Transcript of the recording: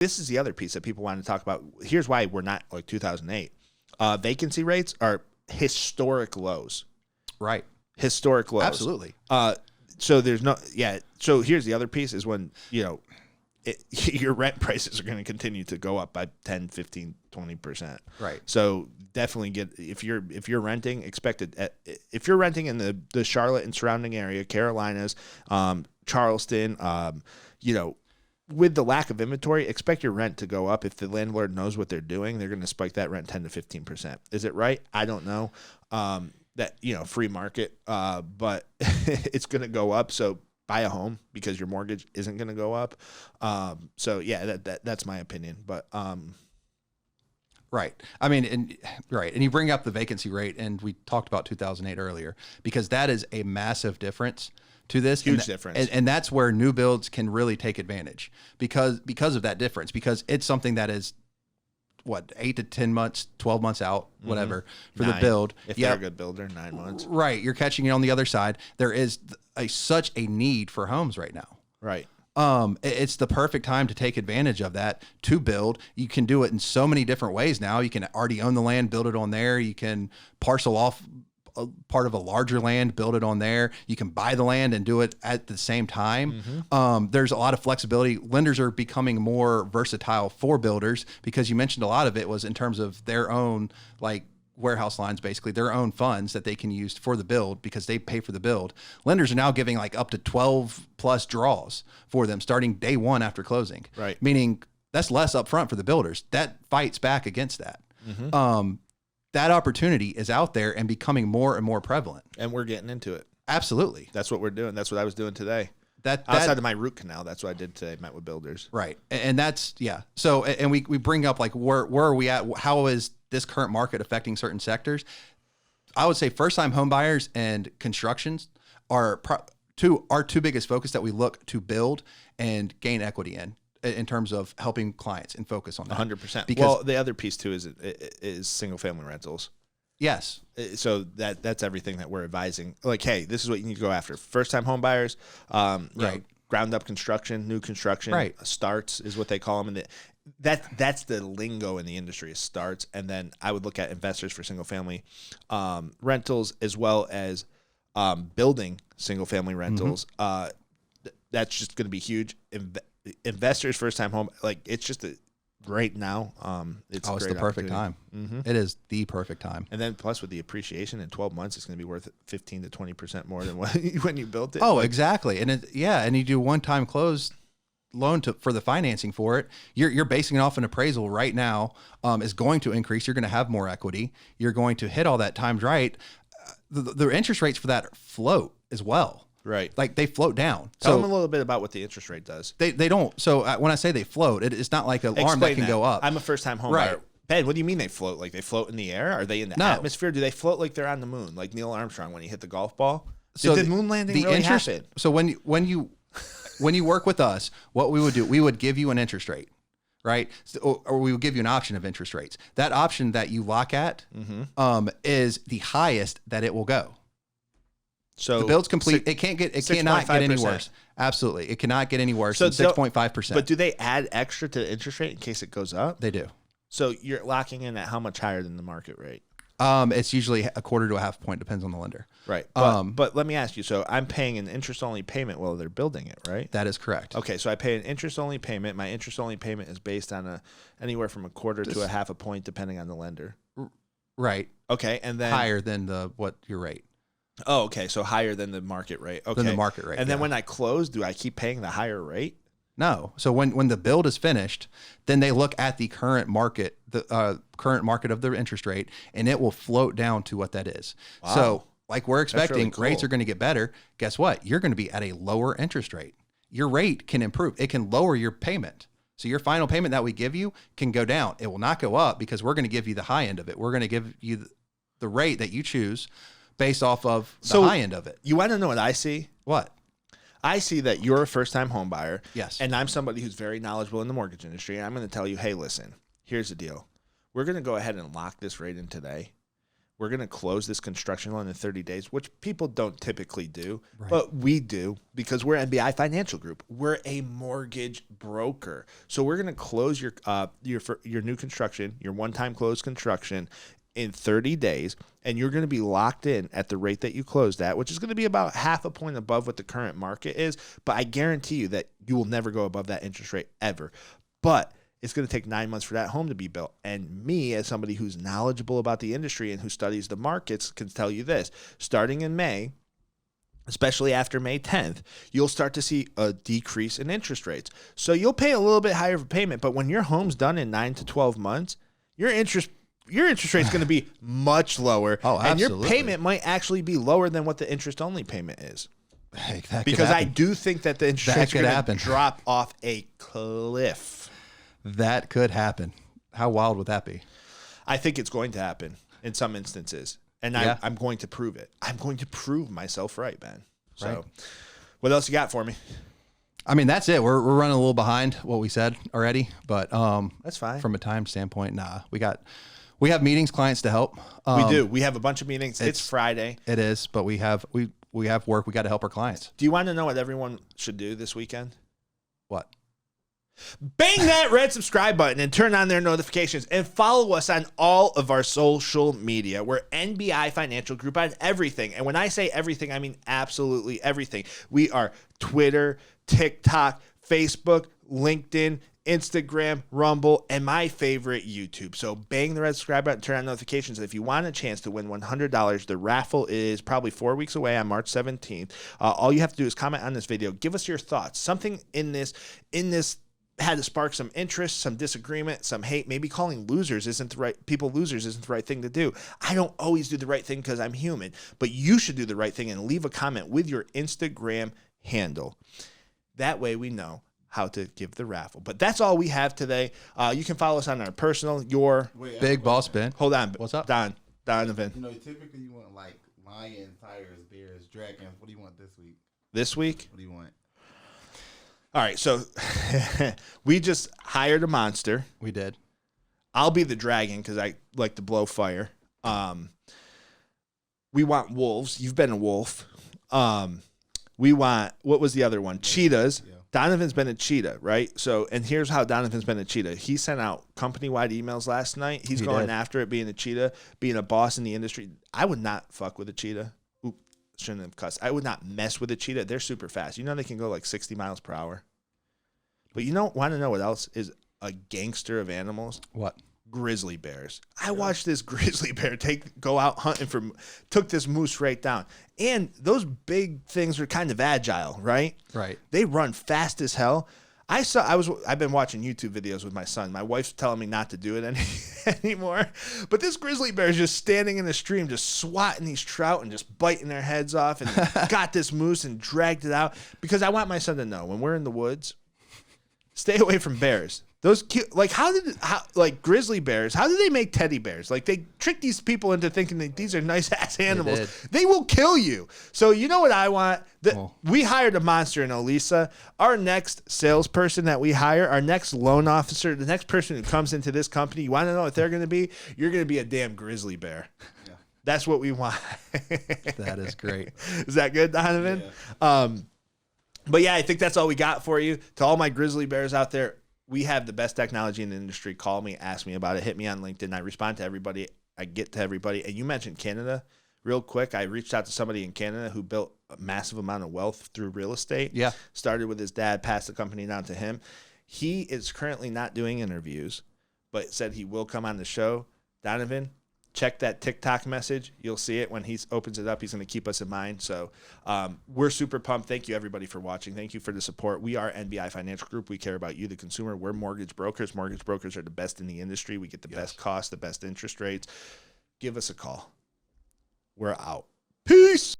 this is the other piece that people want to talk about. Here's why we're not like 2008. Vacancy rates are historic lows. Right. Historic lows. Absolutely. So there's no, So here's the other piece is when, your rent prices are going to continue to go up by 10, 15, 20%. Right. So definitely if you're renting, if you're renting in the Charlotte and surrounding area, Carolinas, Charleston, with the lack of inventory, expect your rent to go up. If the landlord knows what they're doing, they're going to spike that rent 10 to 15%. Is it right? I don't know. Free market, but it's going to go up. So buy a home because your mortgage isn't going to go up. That's my opinion. But right. I mean, and you bring up the vacancy rate, and we talked about 2008 earlier, because that is a massive difference to this. Huge difference. And that's where new builds can really take advantage because of that difference, because it's something that is 8 to 10 months, 12 months out, whatever, for the build. If they're a good builder, 9 months. Right. You're catching it on the other side. There is such a need for homes right now. Right. It's the perfect time to take advantage of that to build. You can do it in so many different ways now. You can already own the land, build it on there. You can parcel off a part of a larger land, build it on there. You can buy the land and do it at the same time. There's a lot of flexibility. Lenders are becoming more versatile for builders, because you mentioned a lot of it was in terms of their own warehouse lines, basically their own funds that they can use for the build because they pay for the build. Lenders are now giving up to 12 plus draws for them starting day one after closing. Right. Meaning that's less upfront for the builders. That fights back against that. That opportunity is out there and becoming more and more prevalent. And we're getting into it. Absolutely. That's what we're doing. That's what I was doing today. Outside of my root canal, that's what I did today. Met with builders. Right. And that's, So, and we bring up where are we at? How is this current market affecting certain sectors? I would say first-time home buyers and constructions are our two biggest focus that we look to build and gain equity in terms of helping clients and focus on that. 100%. Because the other piece too is single-family rentals. Yes. So that's everything that we're advising. Hey, this is what you need to go after. First-time home buyers, ground-up construction, new construction, starts is what they call them. And that's the lingo in the industry, is starts. And then I would look at investors for single-family rentals, as well as building single-family rentals. That's just going to be huge. Investors, first-time home, it's just great now. It's the perfect time. It is the perfect time. And then plus with the appreciation in 12 months, it's going to be worth 15 to 20% more than when you built it. Oh, exactly. And and you do one-time close loan for the financing for it. You're basing it off an appraisal right now. Is going to increase. You're going to have more equity. You're going to hit all that times right. The interest rates for that float as well. Right. They float down. Tell them a little bit about what the interest rate does. They don't. So when I say they float, it's not like an alarm that can go up. I'm a first-time home buyer. Ben, what do you mean they float? Like they float in the air? Are they in the atmosphere? Do they float like they're on the moon, like Neil Armstrong when he hit the golf ball? Did the moon landing really happen? So when you work with us, what we would do, we would give you an interest rate, right? Or we would give you an option of interest rates. That option that you lock at is the highest that it will go. So the build's complete. It cannot get any worse. Absolutely. It cannot get any worse than 6.5%. But do they add extra to the interest rate in case it goes up? They do. So you're locking in at how much higher than the market rate? It's usually a quarter to a half point, depends on the lender. Right. But let me ask you, so I'm paying an interest-only payment while they're building it, right? That is correct. Okay, so I pay an interest-only payment. My interest-only payment is based on anywhere from a quarter to a half a point, depending on the lender. Right. Okay, and then higher than your rate. Oh, okay. So higher than the market rate. Okay. Than the market rate. And then when I close, do I keep paying the higher rate? No. So when the build is finished, then they look at the current market, current market of the interest rate, and it will float down to what that is. Wow. So we're expecting, really cool. Rates are going to get better. Guess what? You're going to be at a lower interest rate. Your rate can improve. It can lower your payment. So your final payment that we give you can go down. It will not go up because we're going to give you the high end of it. We're going to give you the rate that you choose based off of the high end of it. You want to know what I see? What? I see that you're a first-time home buyer. Yes. And I'm somebody who's very knowledgeable in the mortgage industry. And I'm going to tell you, hey, listen, here's the deal. We're going to go ahead and lock this rate in today. we're going to close this construction loan in 30 days, which people don't typically do, but we do because we're NBI Financial Group. We're a mortgage broker. So we're going to close your new construction, your one-time closed construction in 30 days, and you're going to be locked in at the rate that you closed at, which is going to be about half a point above what the current market is. But I guarantee you that you will never go above that interest rate ever. But it's going to take 9 months for that home to be built. And me, as somebody who's knowledgeable about the industry and who studies the markets, can tell you this. Starting in May, especially after May 10th, you'll start to see a decrease in interest rates. So you'll pay a little bit higher of a payment, but when your home's done in 9 to 12 months, your interest rate is going to be much lower. And your payment might actually be lower than what the interest-only payment is. Hey, because I do think that the interest rate is going to drop off a cliff. That could happen. How wild would that be? I think it's going to happen in some instances. And I'm going to prove it. I'm going to prove myself right, Ben. So what else you got for me? I mean, that's it. We're running a little behind what we said already, but that's fine. From a time standpoint, we have meetings, clients to help. We do. We have a bunch of meetings. It's Friday. It is, but we have work. We got to help our clients. Do you want to know what everyone should do this weekend? What? Bang that red subscribe button and turn on their notifications and follow us on all of our social media. We're NBI Financial Group on everything. And when I say everything, I mean absolutely everything. We are Twitter, TikTok, Facebook, LinkedIn, Instagram, Rumble, and my favorite, YouTube. So bang the red subscribe button, turn on notifications. And if you want a chance to win $100, the raffle is probably 4 weeks away on March 17th. All you have to do is comment on this video. Give us your thoughts. Something in this had to spark some interest, some disagreement, some hate. Maybe calling losers isn't the right thing to do. I don't always do the right thing because I'm human, but you should do the right thing and leave a comment with your Instagram handle. That way we know how to give the raffle. But that's all we have today. You can follow us on our personal, Big Boss Ben. Hold on. What's up? Donovan. You know, typically you want like lions, tigers, bears, dragons. What do you want this week? This week? What do you want? All right, so we just hired a monster. We did. I'll be the dragon because I like to blow fire. We want wolves. You've been a wolf. We want, what was the other one? Cheetahs. Yeah. Donovan's been a cheetah, right? So, and here's how Donovan's been a cheetah. He sent out company-wide emails last night. He's going after it, being a cheetah, being a boss in the industry. I would not fuck with a cheetah. Shouldn't have cussed. I would not mess with a cheetah. They're super fast. You know they can go like 60 miles per hour. But want to know what else is a gangster of animals? What? Grizzly bears. I watched this grizzly bear go out hunting took this moose right down. And those big things are kind of agile, right? Right. They run fast as hell. I've been watching YouTube videos with my son. My wife's telling me not to do it anymore. But this grizzly bear is just standing in the stream, just swatting these trout and just biting their heads off, and got this moose and dragged it out. Because I want my son to know, when we're in the woods, stay away from bears. Those cute, like grizzly bears, how do they make teddy bears? Like, they trick these people into thinking that these are nice ass animals. They will kill you. So you know what I want? We hired a monster in Olisa. Our next salesperson that we hire, our next loan officer, the next person who comes into this company, you want to know what they're going to be? You're going to be a damn grizzly bear. Yeah. That's what we want. That is great. Is that good, Donovan? Yeah. But yeah, I think that's all we got for you. To all my grizzly bears out there, we have the best technology in the industry. Call me, ask me about it, hit me on LinkedIn. I respond to everybody. I get to everybody. And you mentioned Canada. Real quick, I reached out to somebody in Canada who built a massive amount of wealth through real estate. Yeah. Started with his dad, passed the company down to him. He is currently not doing interviews, but said he will come on the show. Donovan, check that TikTok message. You'll see it when he opens it up. He's going to keep us in mind. So we're super pumped. Thank you, everybody, for watching. Thank you for the support. We are NBI Financial Group. We care about you, the consumer. We're mortgage brokers. Mortgage brokers are the best in the industry. We get the best cost, the best interest rates. Give us a call. We're out. Peace.